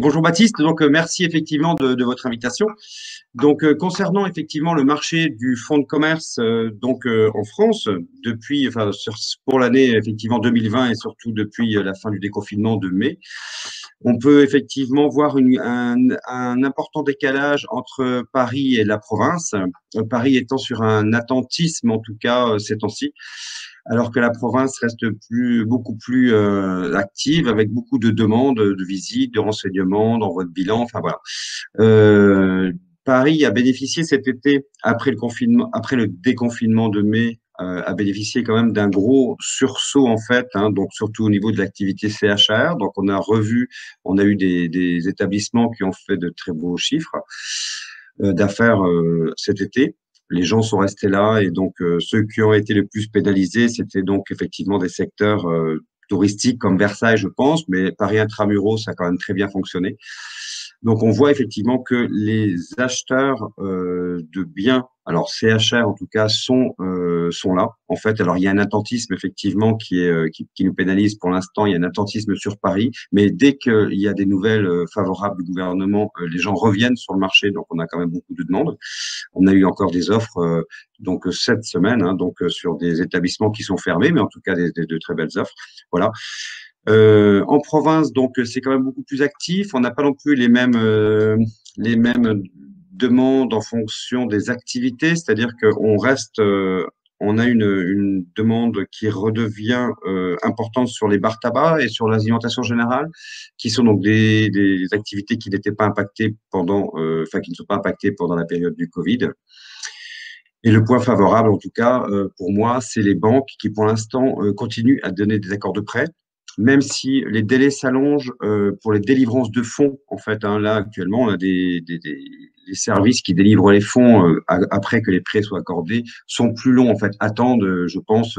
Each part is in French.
Bonjour Baptiste, donc merci effectivement de votre invitation. Donc concernant effectivement le marché du fonds de commerce en France depuis pour l'année effectivement 2020 et surtout depuis la fin du déconfinement de mai, on peut effectivement voir un important décalage entre Paris et la province. Paris étant sur un attentisme en tout cas ces temps-ci, alors que la province reste beaucoup plus active, avec beaucoup de demandes de visites, de renseignements, d'envoi de bilan, enfin voilà. Euh, Paris a bénéficié cet été, après le confinement, après le déconfinement de mai, a bénéficié quand même d'un gros sursaut en fait, hein, donc surtout au niveau de l'activité CHR. Donc on a eu des établissements qui ont fait de très beaux chiffres d'affaires cet été. Les gens sont restés là et donc ceux qui ont été les plus pénalisés, c'était donc effectivement des secteurs touristiques comme Versailles, je pense, mais Paris Intramuros, ça a quand même très bien fonctionné. Donc on voit effectivement que les acheteurs de biens, alors CHR en tout cas, sont là. En fait, alors il y a un attentisme effectivement qui nous pénalise pour l'instant. Il y a un attentisme sur Paris, mais dès qu'il y a des nouvelles favorables du gouvernement, les gens reviennent sur le marché. Donc on a quand même beaucoup de demandes. On a eu encore des offres donc cette semaine, hein, donc sur des établissements qui sont fermés, mais en tout cas de très belles offres. Voilà. En province, donc c'est quand même beaucoup plus actif. On n'a pas non plus les mêmes demandes en fonction des activités, c'est-à-dire qu'on reste, on a une demande qui redevient importante sur les bars tabac et sur l'alimentation générale, qui sont donc des activités qui n'étaient pas impactées qui ne sont pas impactées pendant la période du Covid. Et le point favorable, en tout cas, pour moi, c'est les banques qui, pour l'instant, continuent à donner des accords de prêt, même si les délais s'allongent pour les délivrances de fonds. En fait, hein, là, actuellement, on a les services qui délivrent les fonds après que les prêts soient accordés sont plus longs. En fait, je pense,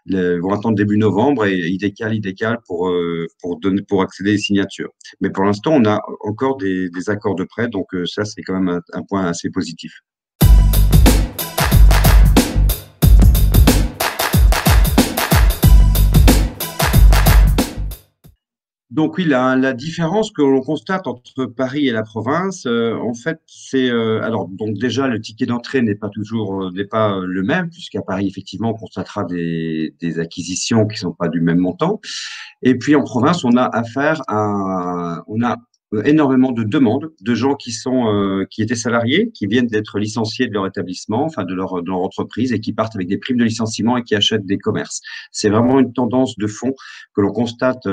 vont attendre début novembre et ils décalent pour accéder aux signatures. Mais pour l'instant, on a encore des accords de prêt, donc ça, c'est quand même un point assez positif. Donc oui, la différence que l'on constate entre Paris et la province, en fait, c'est alors donc déjà le ticket d'entrée n'est pas le même, puisqu'à Paris effectivement on constatera des acquisitions qui sont pas du même montant, et puis en province on a énormément de demandes de gens qui étaient salariés, qui viennent d'être licenciés de leur établissement, enfin de leur entreprise, et qui partent avec des primes de licenciement et qui achètent des commerces. C'est vraiment une tendance de fond que l'on constate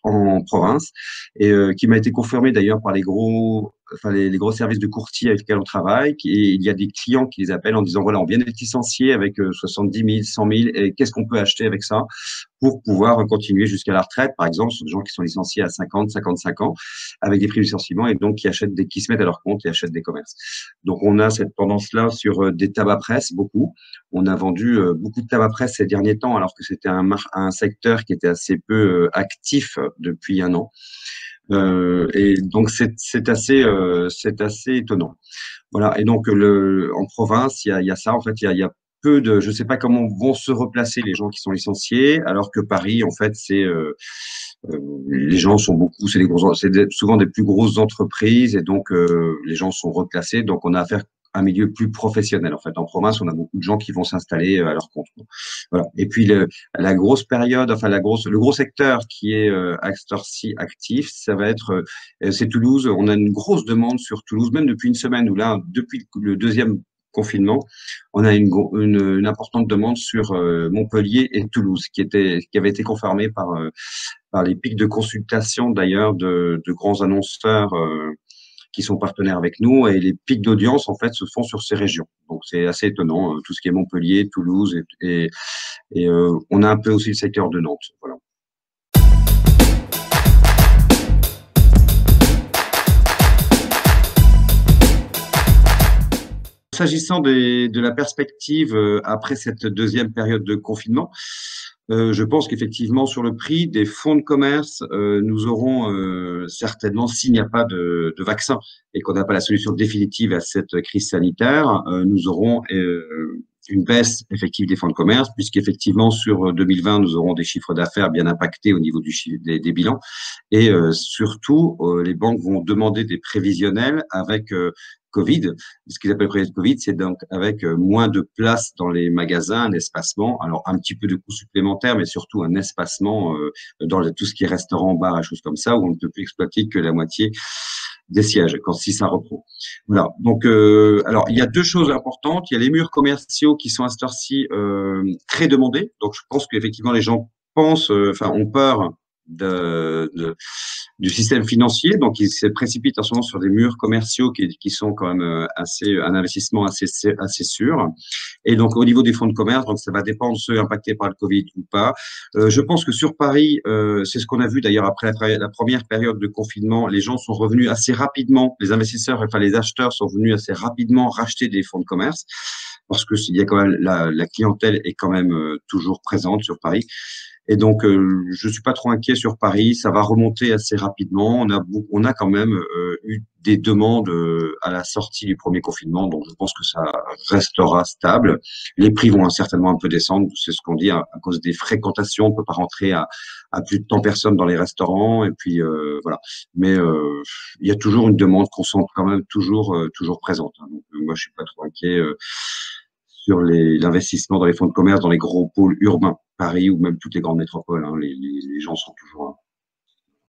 en province et qui m'a été confirmée d'ailleurs par les gros services de courtier avec lesquels on travaille. Et il y a des clients qui les appellent en disant voilà, on vient d'être licencié avec 70 000, 100 000, et qu'est-ce qu'on peut acheter avec ça pour pouvoir continuer jusqu'à la retraite, par exemple, ce sont des gens qui sont licenciés à 50, 55 ans, avec des prix de licenciement, et donc qui se mettent à leur compte et achètent des commerces. Donc, on a cette tendance-là sur des tabacs presse, beaucoup. On a vendu beaucoup de tabac presse ces derniers temps, alors que c'était un secteur qui était assez peu actif depuis un an. Et donc, c'est assez étonnant. Voilà. Et donc, en province, il y a ça. En fait, il y a je ne sais pas comment vont se replacer les gens qui sont licenciés, alors que Paris, en fait, les gens sont beaucoup, souvent des plus grosses entreprises, et donc les gens sont replacés. Donc, on a affaire à un milieu plus professionnel. En fait, en province, on a beaucoup de gens qui vont s'installer à leur compte. Voilà. Et puis la grosse période, le gros secteur qui est à cette heure-ci actif, ça va être, c'est Toulouse. On a une grosse demande sur Toulouse, même depuis une semaine, ou là, depuis le deuxième confinement, on a une importante demande sur Montpellier et Toulouse, qui avait été confirmée par les pics de consultation d'ailleurs de grands annonceurs qui sont partenaires avec nous, et les pics d'audience en fait se font sur ces régions. Donc c'est assez étonnant, tout ce qui est Montpellier, Toulouse et on a un peu aussi le secteur de Nantes. Voilà. S'agissant de la perspective après cette deuxième période de confinement, je pense qu'effectivement, sur le prix des fonds de commerce, nous aurons certainement, s'il n'y a pas de vaccin et qu'on n'a pas la solution définitive à cette crise sanitaire, nous aurons une baisse effective des fonds de commerce, puisqu'effectivement, sur 2020, nous aurons des chiffres d'affaires bien impactés au niveau des bilans. Et surtout, les banques vont demander des prévisionnels avec Covid. Ce qu'ils appellent prévisionnel Covid, c'est donc avec moins de place dans les magasins, un espacement. Alors, un petit peu de coûts supplémentaires, mais surtout un espacement dans tout ce qui est restaurant, bar et choses comme ça, où on ne peut plus exploiter que la moitié des sièges si ça reprend. Voilà. Donc, alors il y a deux choses importantes. Il y a les murs commerciaux qui sont à cette heure-ci très demandés. Donc, je pense qu'effectivement les gens pensent, enfin, ont peur du système financier. Donc, ils se précipitent en ce moment sur des murs commerciaux qui sont quand même un investissement assez sûr. Et donc, au niveau des fonds de commerce, donc ça va dépendre de ceux impactés par le Covid ou pas. Je pense que sur Paris, c'est ce qu'on a vu d'ailleurs après la première période de confinement, les gens sont revenus assez rapidement, les investisseurs, enfin les acheteurs sont venus assez rapidement racheter des fonds de commerce parce que il y a quand même la clientèle est quand même toujours présente sur Paris. Et donc, je suis pas trop inquiet sur Paris. Ça va remonter assez rapidement. On a quand même eu des demandes à la sortie du premier confinement, donc je pense que ça restera stable. Les prix vont certainement un peu descendre, c'est ce qu'on dit à cause des fréquentations. On peut pas rentrer à plus de 100 personnes dans les restaurants, et puis voilà. Mais il y a toujours une demande qu'on sent quand même toujours présente. Hein. Donc, moi, je suis pas trop inquiet. Sur l'investissement dans les fonds de commerce, dans les gros pôles urbains, Paris ou même toutes les grandes métropoles. Hein, les gens sont toujours